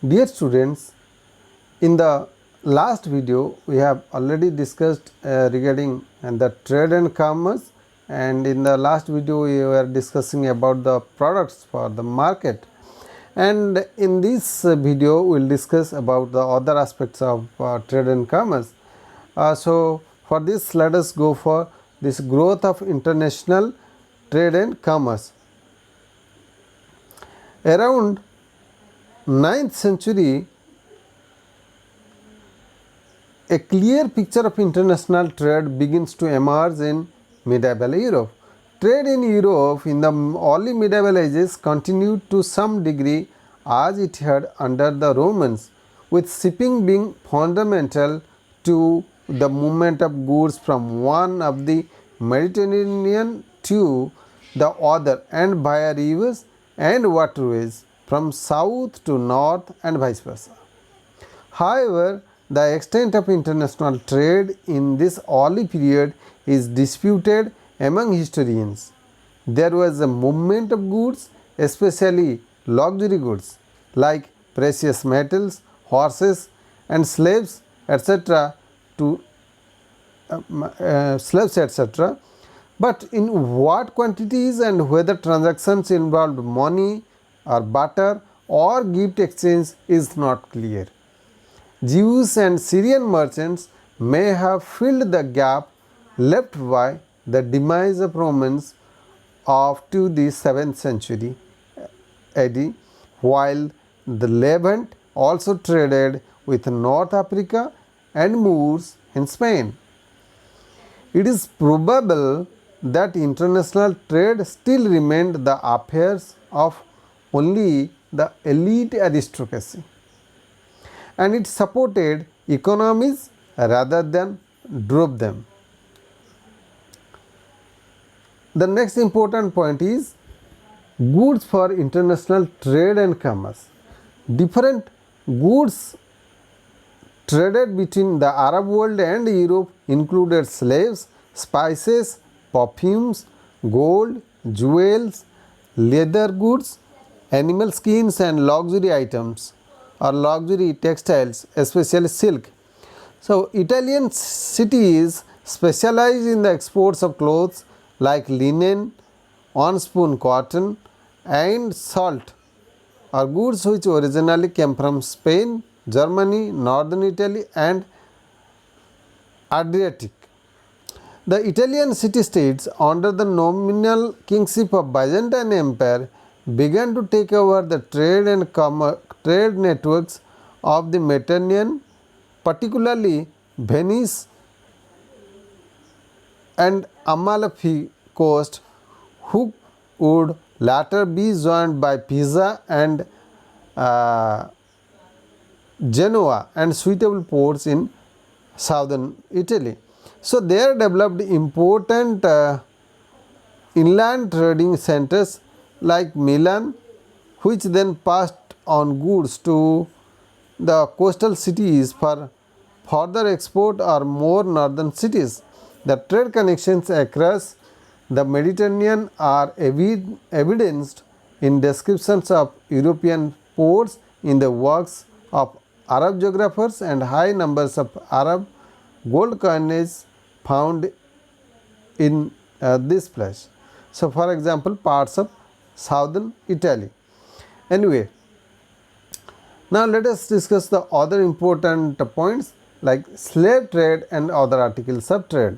Dear students, in the last video we have already discussed regarding the trade and commerce, and in the last video we were discussing about the products for the market, and in this video we will discuss about the other aspects of trade and commerce. So for this, let us go for this growth of international trade and commerce. Around 9th century, a clear picture of international trade begins to emerge in medieval Europe. Trade in Europe in the early medieval ages continued to some degree as it had under the Romans, with shipping being fundamental to the movement of goods from one of the Mediterranean to the other, and via rivers and waterways from south to north and vice versa. However, the extent of international trade in this early period is disputed among historians. There was a movement of goods, especially luxury goods like precious metals, horses and slaves etc. But in what quantities and whether transactions involved money or barter or gift exchange is not clear. Jews and Syrian merchants may have filled the gap left by the demise of Romans up to the 7th century AD, while the Levant also traded with North Africa and Moors in Spain. It is probable that international trade still remained the affairs of only the elite aristocracy, and it supported economies rather than drove them. The next important point is goods for international trade and commerce. Different goods traded between the Arab world and Europe included slaves, spices, perfumes, gold, jewels, leather goods, animal skins and luxury items or luxury textiles, especially silk. So, Italian cities specialize in the exports of clothes like linen, on-spun cotton and salt, are goods which originally came from Spain, Germany, northern Italy and Adriatic. The Italian city-states under the nominal kingship of Byzantine Empire began to take over the trade networks of the Mediterranean, particularly Venice and Amalfi coast, who would later be joined by Pisa and Genoa and suitable ports in southern Italy. So, there developed important inland trading centers like Milan, which then passed on goods to the coastal cities for further export or more northern cities. The trade connections across the Mediterranean are evidenced in descriptions of European ports in the works of Arab geographers and high numbers of Arab gold coinage found in this place. So, for example, parts of southern Italy. Anyway, now let us discuss the other important points like slave trade and other articles of trade.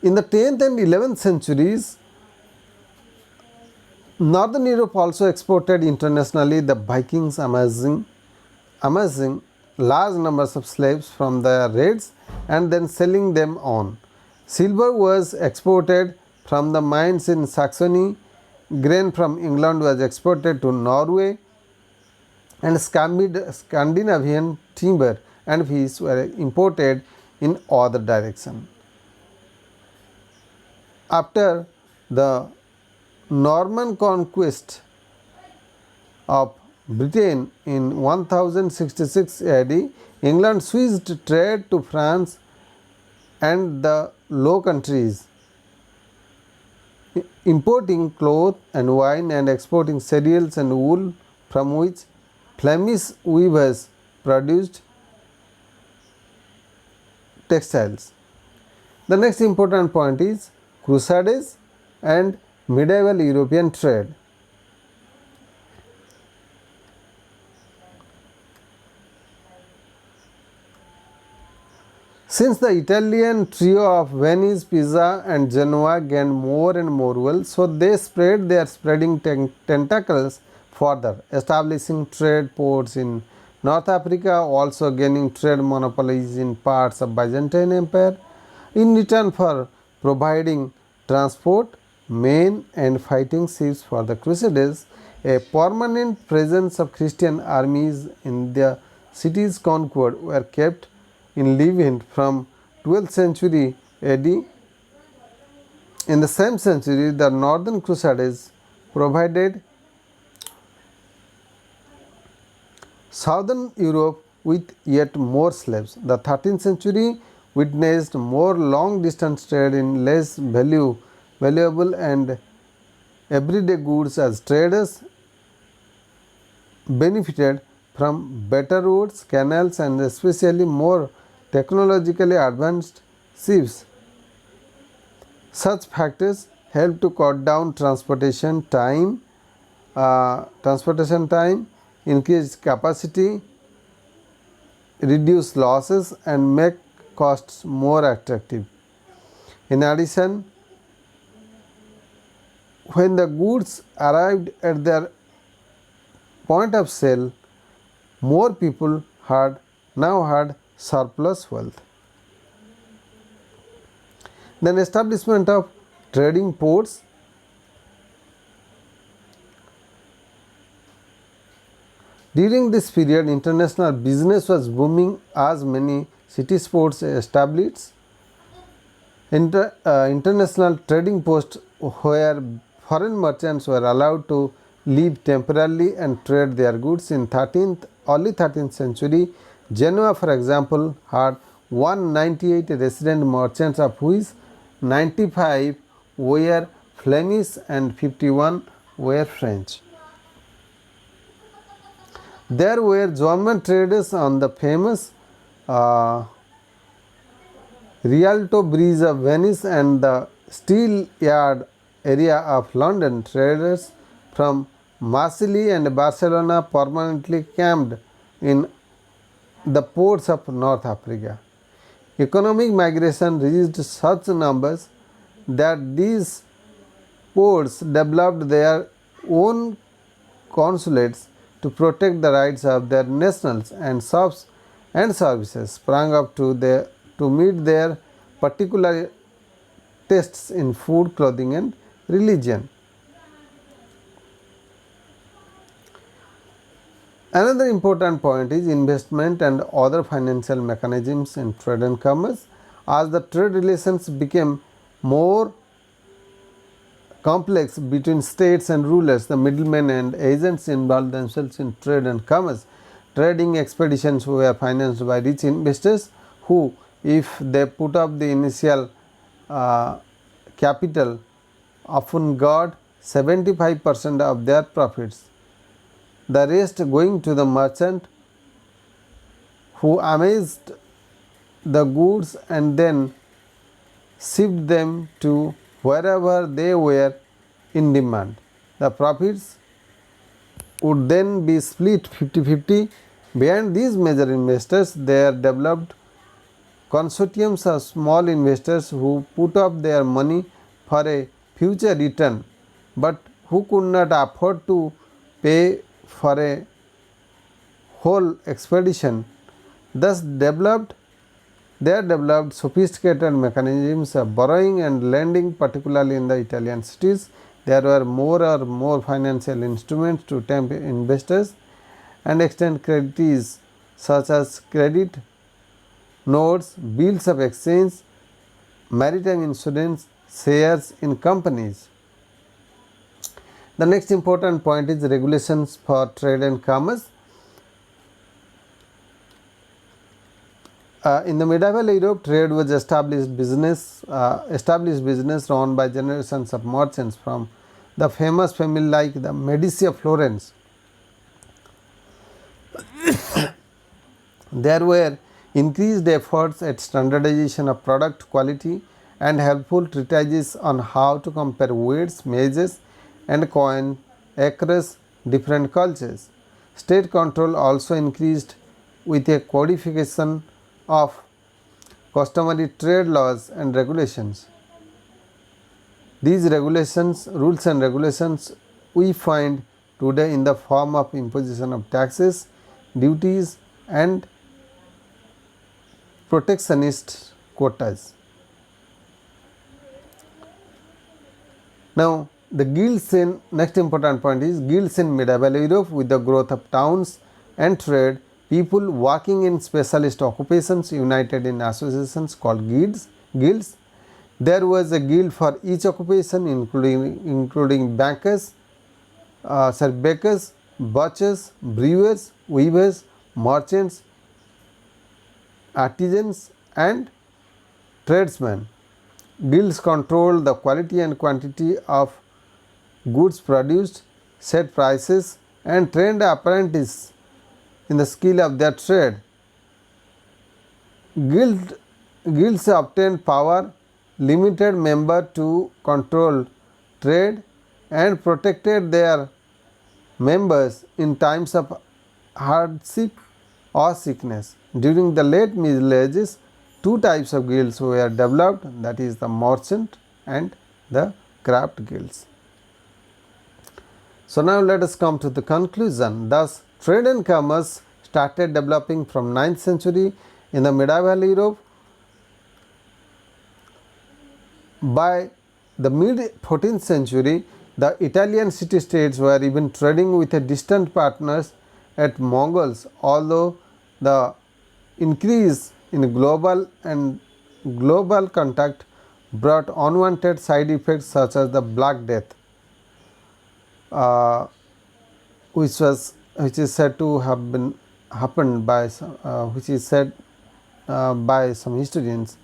In the 10th and 11th centuries, Northern Europe also exported internationally. The Vikings amassing large numbers of slaves from the raids and then selling them on. Silver was exported from the mines in Saxony, grain from England was exported to Norway, and Scandinavian timber and fish were imported in other direction. After the Norman conquest of Britain in 1066 AD, England switched trade to France and the Low Countries, importing cloth and wine and exporting cereals and wool from which Flemish weavers produced textiles. The next important point is Crusades and medieval European trade. Since the Italian trio of Venice, Pisa and Genoa gained more and more wealth, so they spread their spreading tentacles further, establishing trade ports in North Africa, also gaining trade monopolies in parts of Byzantine Empire in return for providing transport, men and fighting ships for the Crusaders. A permanent presence of Christian armies in the cities conquered were kept in Levant from 12th century AD. In the same century, the Northern Crusades provided Southern Europe with yet more slaves. The 13th century witnessed more long distance trade in less valuable and everyday goods as traders benefited from better roads, canals and especially more technologically advanced ships. Such factors help to cut down transportation time, increase capacity, reduce losses and make costs more attractive. In addition, when the goods arrived at their point of sale, more people now had surplus wealth. Then establishment of trading ports. During this period, international business was booming as many city ports established. International trading posts where foreign merchants were allowed to live temporarily and trade their goods. In early 13th century, Genoa, for example, had 198 resident merchants, of which 95 were Flemish and 51 were French. There were German traders on the famous Rialto Bridge of Venice and the Steel Yard area of London. Traders from Marseille and Barcelona permanently camped in the ports of North Africa. Economic migration reached such numbers that these ports developed their own consulates to protect the rights of their nationals, and shops and services sprang up to meet their particular tastes in food, clothing and religion. Another important point is investment and other financial mechanisms in trade and commerce. As the trade relations became more complex between states and rulers, the middlemen and agents involved themselves in trade and commerce. Trading expeditions were financed by rich investors who, if they put up the initial capital, often got 75% of their profits, the rest going to the merchant who amassed the goods and then shipped them to wherever they were in demand. The profits would then be split 50-50. Behind these major investors, there developed consortiums of small investors who put up their money for a future return, but who could not afford to pay for a whole expedition. Thus developed sophisticated mechanisms of borrowing and lending, particularly in the Italian cities. There were more financial instruments to tempt investors and extend credits such as credit notes, bills of exchange, maritime insurance, shares in companies. The next important point is regulations for trade and commerce. In the medieval Europe, trade was established business run by generations of merchants from the famous family like the Medici of Florence There were increased efforts at standardization of product quality and helpful treatises on how to compare weights, measures, and coin across different cultures. State control also increased with a codification of customary trade laws and regulations. These rules and regulations we find today in the form of imposition of taxes, duties, and protectionist quotas. Now, the guilds in next important point is guilds in medieval Europe. With the growth of towns and trade, people working in specialist occupations united in associations called guilds. There was a guild for each occupation, including bakers, butchers, brewers, weavers, merchants, artisans, and tradesmen. Guilds control the quality and quantity of goods produced, set prices, and trained apprentices in the skill of their trade. Guilds obtained power, limited member to control trade, and protected their members in times of hardship or sickness. During the late Middle Ages, two types of guilds were developed, that is the merchant and the craft guilds. So now let us come to the conclusion. Thus, trade and commerce started developing from 9th century in the medieval Europe. By the mid 14th century, the Italian city-states were even trading with a distant partners at Mongols, although the increase in global contact brought unwanted side effects such as the Black Death, which is said to have been happened by which is said by some historians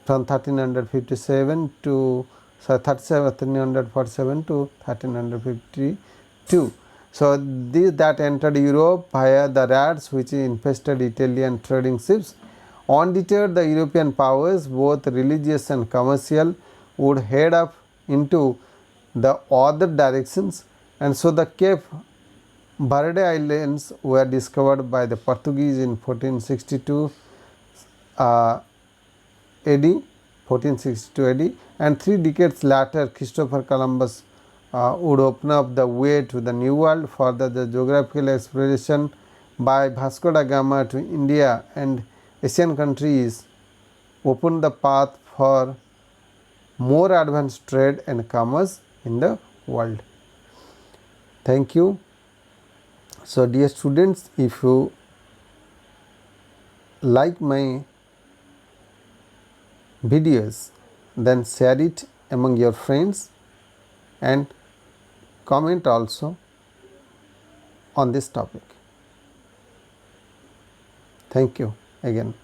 from 1357 to 1347 to 1352. So, that entered Europe via the rats which infested Italian trading ships. Undeterred, the European powers, both religious and commercial, would head up into the other directions, and so the Cape Verde Islands were discovered by the Portuguese in 1462 AD, and 3 decades later Christopher Columbus would open up the way to the New World. Further, the geographical exploration by Vasco da Gama to India and Asian countries opened the path for more advanced trade and commerce in the world. Thank you. So, dear students, if you like my videos, then share it among your friends and comment also on this topic. Thank you again.